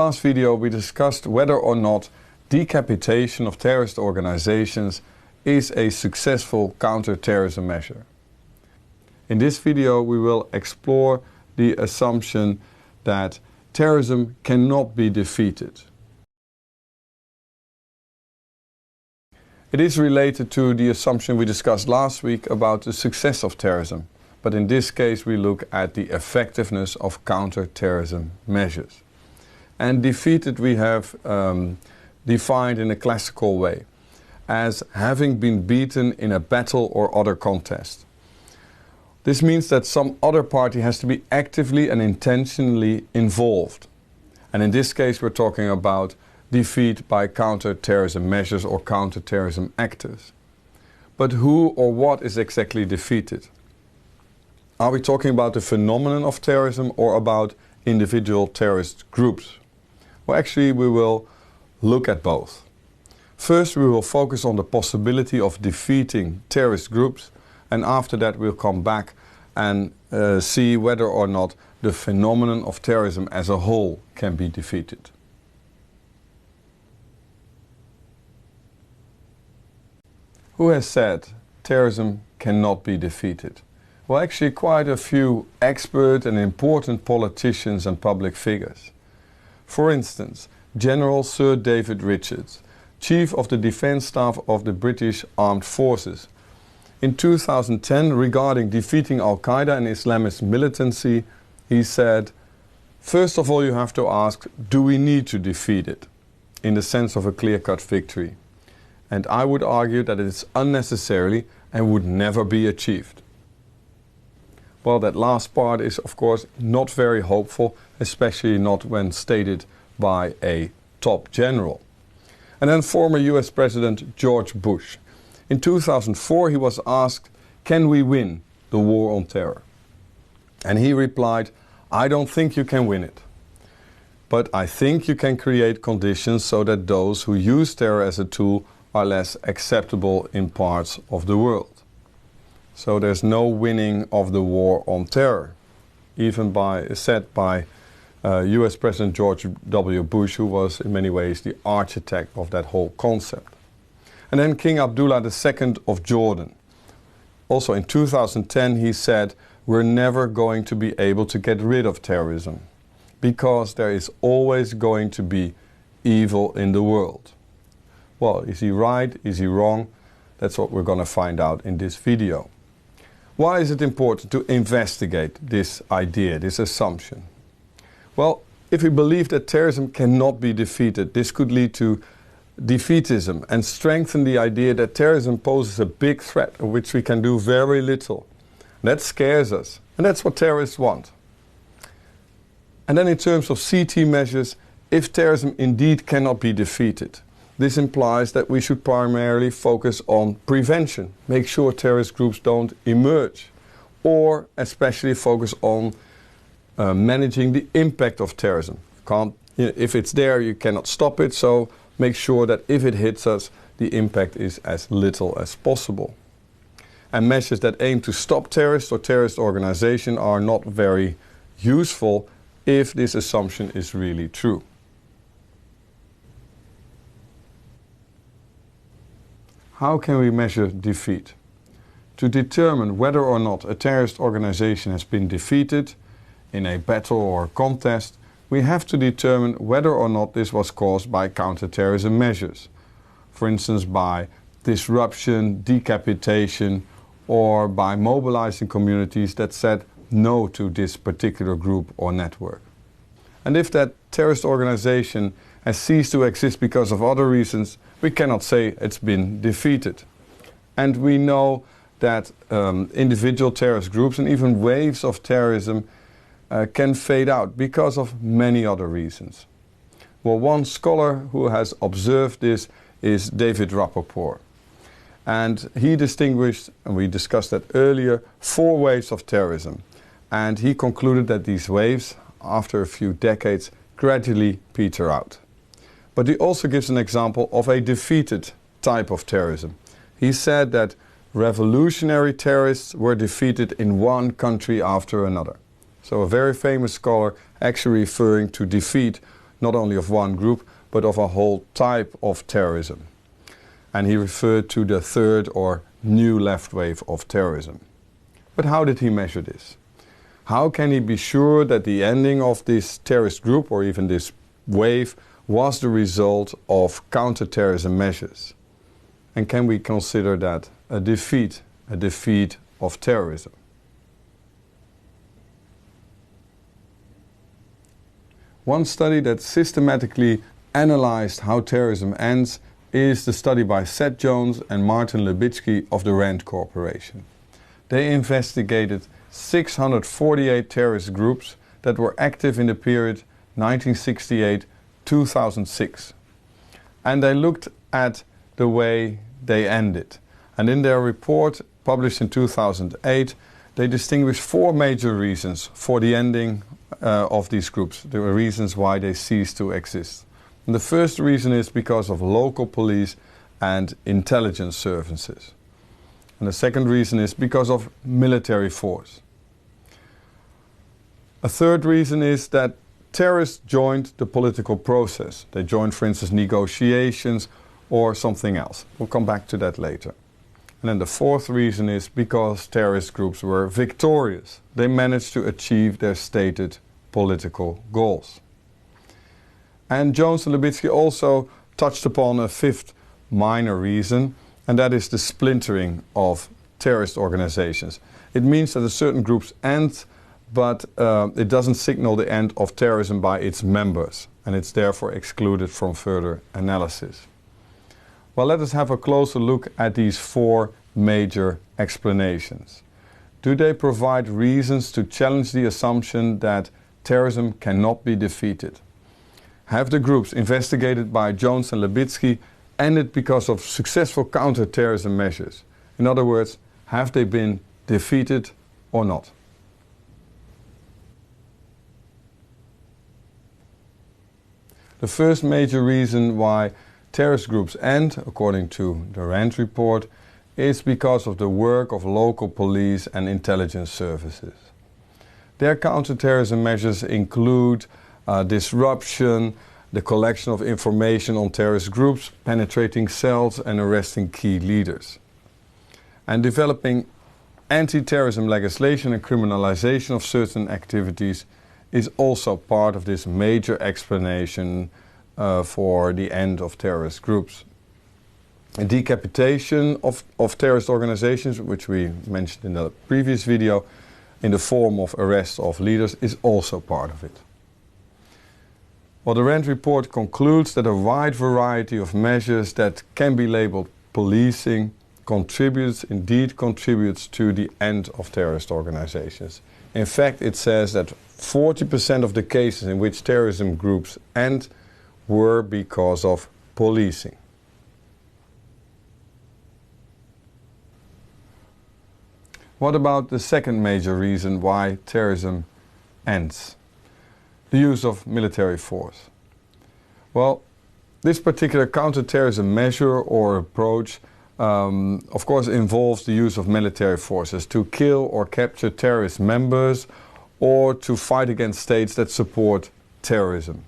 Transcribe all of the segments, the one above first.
last video we discussed whether or not decapitation of terrorist organizations is a successful counter-terrorism measure. In this video we will explore the assumption that terrorism cannot be defeated. It is related to the assumption we discussed last week about the success of terrorism, but in this case we look at the effectiveness of counter-terrorism measures. And defeated we have defined in a classical way as having been beaten in a battle or other contest. This means that some other party has to be actively and intentionally involved. And in this case we're talking about defeat by counter-terrorism measures or counter-terrorism actors. But who or what is exactly defeated? Are we talking about the phenomenon of terrorism or about individual terrorist groups? Well, actually we will look at both. First we will focus on the possibility of defeating terrorist groups, and after that we'll come back and see whether or not the phenomenon of terrorism as a whole can be defeated. Who has said terrorism cannot be defeated? Well, actually quite a few expert and important politicians and public figures. For instance, General Sir David Richards, Chief of the Defence Staff of the British Armed Forces. In 2010, regarding defeating Al-Qaeda and Islamist militancy, he said, "First of all you have to ask, do we need to defeat it? In the sense of a clear-cut victory. And I would argue that it is unnecessarily and would never be achieved." Well, that last part is of course not very hopeful, especially not when stated by a top general. And then former US President George Bush. In 2004 he was asked, "Can we win the war on terror?" And he replied, "I don't think you can win it. But I think you can create conditions so that those who use terror as a tool are less acceptable in parts of the world." So there's no winning of the war on terror, even said by US President George W. Bush, who was in many ways the architect of that whole concept. And then King Abdullah II of Jordan. Also in 2010 he said, "We're never going to be able to get rid of terrorism, because there is always going to be evil in the world." Well, is he right? Is he wrong? That's what we're going to find out in this video. Why is it important to investigate this idea, this assumption? Well, if we believe that terrorism cannot be defeated, this could lead to defeatism and strengthen the idea that terrorism poses a big threat of which we can do very little. That scares us, and that's what terrorists want. And then in terms of CT measures, if terrorism indeed cannot be defeated, this implies that we should primarily focus on prevention, make sure terrorist groups don't emerge, or especially focus on managing the impact of terrorism. If it's there, you cannot stop it, so make sure that if it hits us, the impact is as little as possible. And measures that aim to stop terrorists or terrorist organizations are not very useful if this assumption is really true. How can we measure defeat? To determine whether or not a terrorist organization has been defeated in a battle or contest, we have to determine whether or not this was caused by counter-terrorism measures. For instance, by disruption, decapitation, or by mobilizing communities that said no to this particular group or network. And if that terrorist organization has ceased to exist because of other reasons, we cannot say it's been defeated. And we know that individual terrorist groups and even waves of terrorism can fade out because of many other reasons. Well, one scholar who has observed this is David Rapoport. And he distinguished, and we discussed that earlier, 4 waves of terrorism. And he concluded that these waves, after a few decades, gradually peter out. But he also gives an example of a defeated type of terrorism. He said that revolutionary terrorists were defeated in one country after another. So a very famous scholar actually referring to defeat not only of one group, but of a whole type of terrorism. And he referred to the third or new left wave of terrorism. But how did he measure this? How can he be sure that the ending of this terrorist group or even this wave was the result of counter-terrorism measures? And can we consider that a defeat of terrorism? One study that systematically analyzed how terrorism ends is the study by Seth Jones and Martin Lubitsky of the RAND Corporation. They investigated 648 terrorist groups that were active in the period 1968-2006. And they looked at the way they ended. And in their report, published in 2008, they distinguished four major reasons for the ending of these groups. There were reasons why they ceased to exist. And the first reason is because of local police and intelligence services. And the second reason is because of military force. A third reason is that terrorists joined the political process. They joined, for instance, negotiations or something else. We'll come back to that later. And then the fourth reason is because terrorist groups were victorious. They managed to achieve their stated political goals. And Jones and Lubitsky also touched upon a fifth minor reason, and that is the splintering of terrorist organizations. It means that a certain group ends, but it doesn't signal the end of terrorism by its members, and it's therefore excluded from further analysis. Well, let us have a closer look at these four major explanations. Do they provide reasons to challenge the assumption that terrorism cannot be defeated? Have the groups investigated by Jones and Lubitsky ended because of successful counter-terrorism measures? In other words, have they been defeated or not? The first major reason why terrorist groups end, according to the RAND report, is because of the work of local police and intelligence services. Their counter-terrorism measures include disruption, the collection of information on terrorist groups, penetrating cells and arresting key leaders. And developing anti-terrorism legislation and criminalization of certain activities is also part of this major explanation for the end of terrorist groups. A decapitation of terrorist organizations, which we mentioned in the previous video, in the form of arrest of leaders, is also part of it. Well, the RAND report concludes that a wide variety of measures that can be labeled policing indeed contributes to the end of terrorist organizations. In fact, it says that 40% of the cases in which terrorism groups end were because of policing. What about the second major reason why terrorism ends? The use of military force. Well, this particular counter-terrorism measure or approach of course involves the use of military forces to kill or capture terrorist members or to fight against states that support terrorism.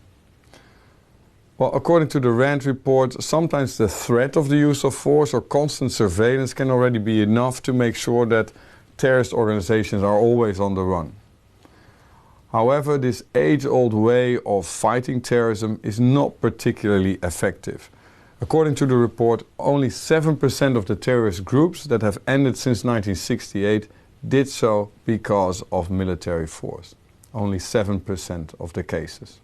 Well, according to the RAND report, sometimes the threat of the use of force or constant surveillance can already be enough to make sure that terrorist organizations are always on the run. However, this age-old way of fighting terrorism is not particularly effective. According to the report, only 7% of the terrorist groups that have ended since 1968 did so because of military force. Only 7% of the cases.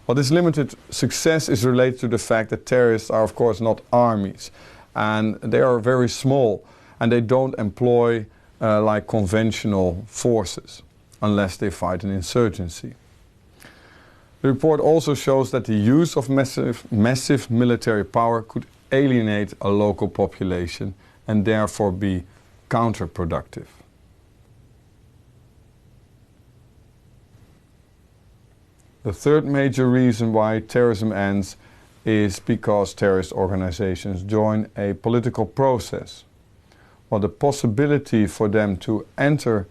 Well, this limited success is related to the fact that terrorists are, of course, not armies, and they are very small, and they don't employ like conventional forces unless they fight an insurgency. The report also shows that the use of massive military power could alienate a local population and therefore be counterproductive. The third major reason why terrorism ends is because terrorist organizations join a political process. Well, the possibility for them to enter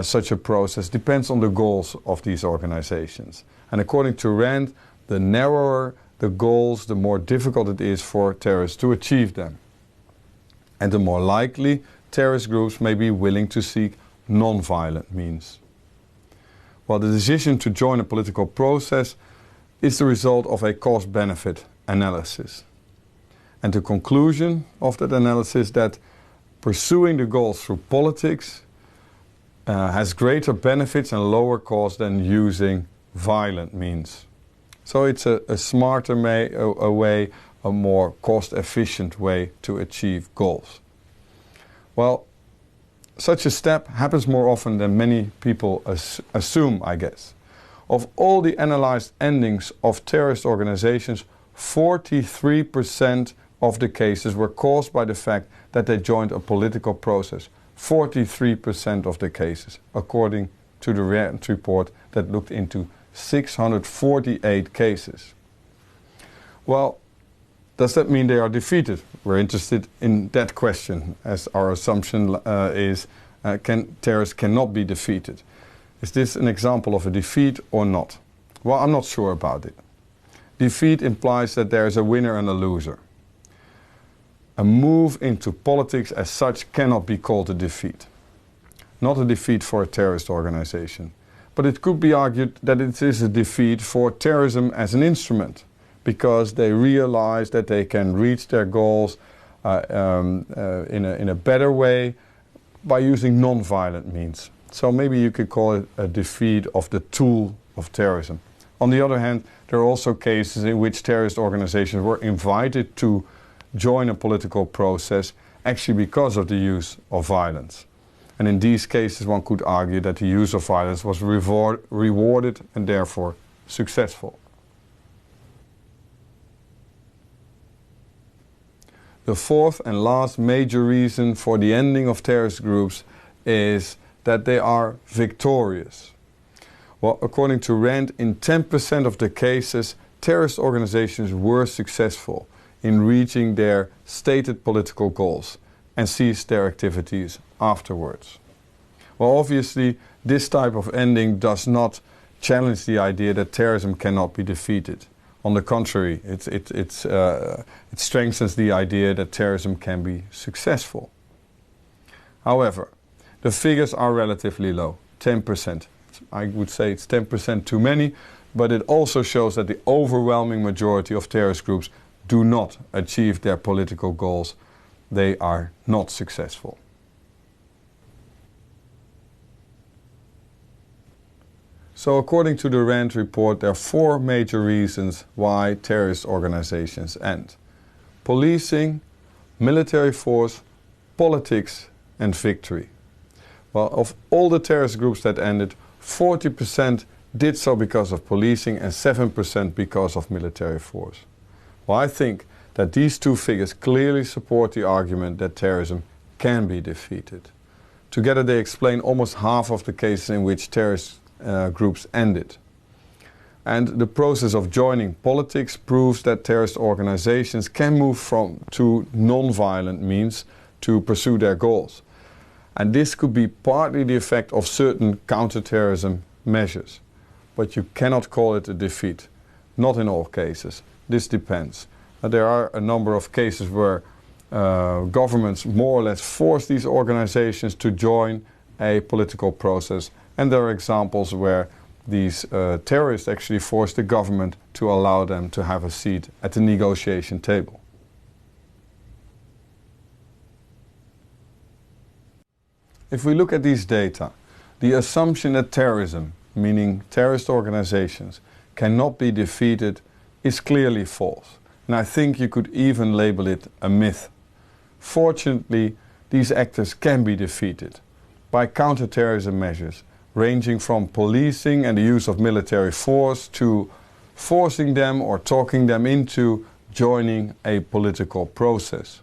such a process depends on the goals of these organizations. And according to RAND, The narrower the goals, the more difficult it is for terrorists to achieve them. And the more likely terrorist groups may be willing to seek non-violent means. Well, the decision to join a political process is the result of a cost-benefit analysis. And the conclusion of that analysis that pursuing the goals through politics has greater benefits and lower costs than using violent means. So it's a smarter way, a more cost-efficient way to achieve goals. Well, such a step happens more often than many people assume, I guess. Of all the analyzed endings of terrorist organizations, 43% of the cases were caused by the fact that they joined a political process. 43% of the cases, according to the Rand report that looked into 648 cases. Well, does that mean they are defeated? We're interested in that question, as our assumption is terrorists cannot be defeated. Is this an example of a defeat or not? Well, I'm not sure about it. Defeat implies that there is a winner and a loser. A move into politics as such cannot be called a defeat. Not a defeat for a terrorist organization. But it could be argued that it is a defeat for terrorism as an instrument, because they realize that they can reach their goals in a better way by using non-violent means. So maybe you could call it a defeat of the tool of terrorism. On the other hand, there are also cases in which terrorist organizations were invited to join a political process actually because of the use of violence. And in these cases one could argue that the use of violence was rewarded and therefore successful. The fourth and last major reason for the ending of terrorist groups is that they are victorious. Well, according to Rand, in 10% of the cases, terrorist organizations were successful in reaching their stated political goals and ceased their activities afterwards. Well, obviously, this type of ending does not challenge the idea that terrorism cannot be defeated. On the contrary, it strengthens the idea that terrorism can be successful. However, the figures are relatively low, 10%. I would say it's 10% too many, but it also shows that the overwhelming majority of terrorist groups do not achieve their political goals. They are not successful. So according to the Rand report, there are four major reasons why terrorist organizations end: policing, military force, politics, and victory. Well, of all the terrorist groups that ended, 40% did so because of policing and 7% because of military force. Well, I think that these two figures clearly support the argument that terrorism can be defeated. Together they explain almost half of the cases in which terrorist groups ended. And the process of joining politics proves that terrorist organizations can move to non-violent means to pursue their goals. And this could be partly the effect of certain counterterrorism measures. But you cannot call it a defeat. Not in all cases. This depends. There are a number of cases where governments more or less force these organizations to join a political process. And there are examples where these terrorists actually force the government to allow them to have a seat at the negotiation table. If we look at these data, the assumption that terrorism, meaning terrorist organizations, cannot be defeated is clearly false. And I think you could even label it a myth. Fortunately, these actors can be defeated by counterterrorism measures, ranging from policing and the use of military force to forcing them or talking them into joining a political process.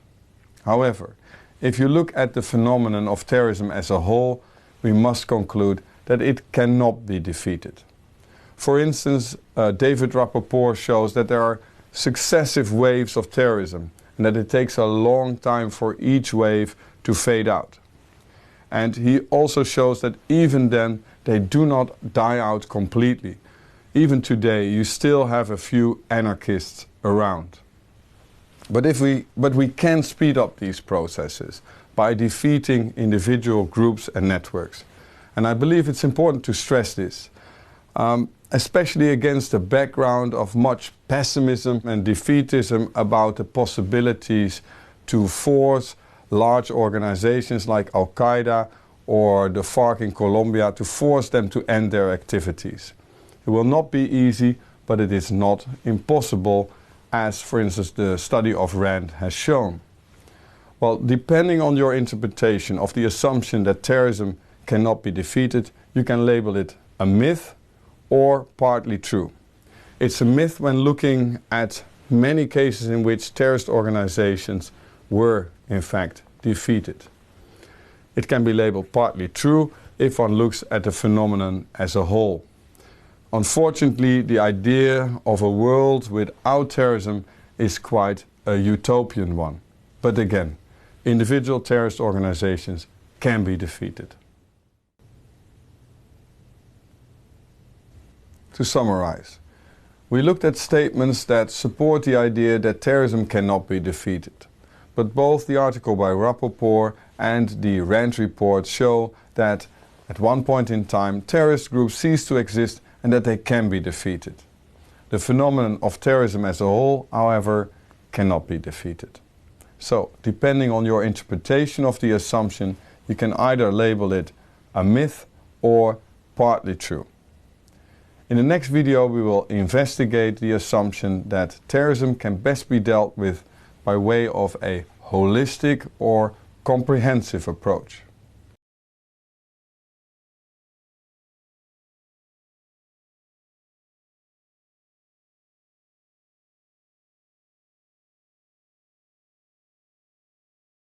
However, if you look at the phenomenon of terrorism as a whole, we must conclude that it cannot be defeated. For instance, David Rapoport shows that there are successive waves of terrorism and that it takes a long time for each wave to fade out. And he also shows that even then they do not die out completely. Even today, you still have a few anarchists around. But we can speed up these processes by defeating individual groups and networks. And I believe it's important to stress this, especially against the background of much pessimism and defeatism about the possibilities to force large organizations like Al-Qaeda or the FARC in Colombia, to force them to end their activities. It will not be easy, but it is not impossible, as, for instance, the study of Rand has shown. Well, depending on your interpretation of the assumption that terrorism cannot be defeated, you can label it a myth or partly true. It's a myth when looking at many cases in which terrorist organizations were, in fact, defeated. It can be labeled partly true if one looks at the phenomenon as a whole. Unfortunately, the idea of a world without terrorism is quite a utopian one. But again, individual terrorist organizations can be defeated. To summarize, we looked at statements that support the idea that terrorism cannot be defeated. But both the article by Rapoport and the Rand report show that at one point in time terrorist groups ceased to exist and that they can be defeated. The phenomenon of terrorism as a whole, however, cannot be defeated. So, depending on your interpretation of the assumption, you can either label it a myth or partly true. In the next video we will investigate the assumption that terrorism can best be dealt with by way of a holistic or comprehensive approach.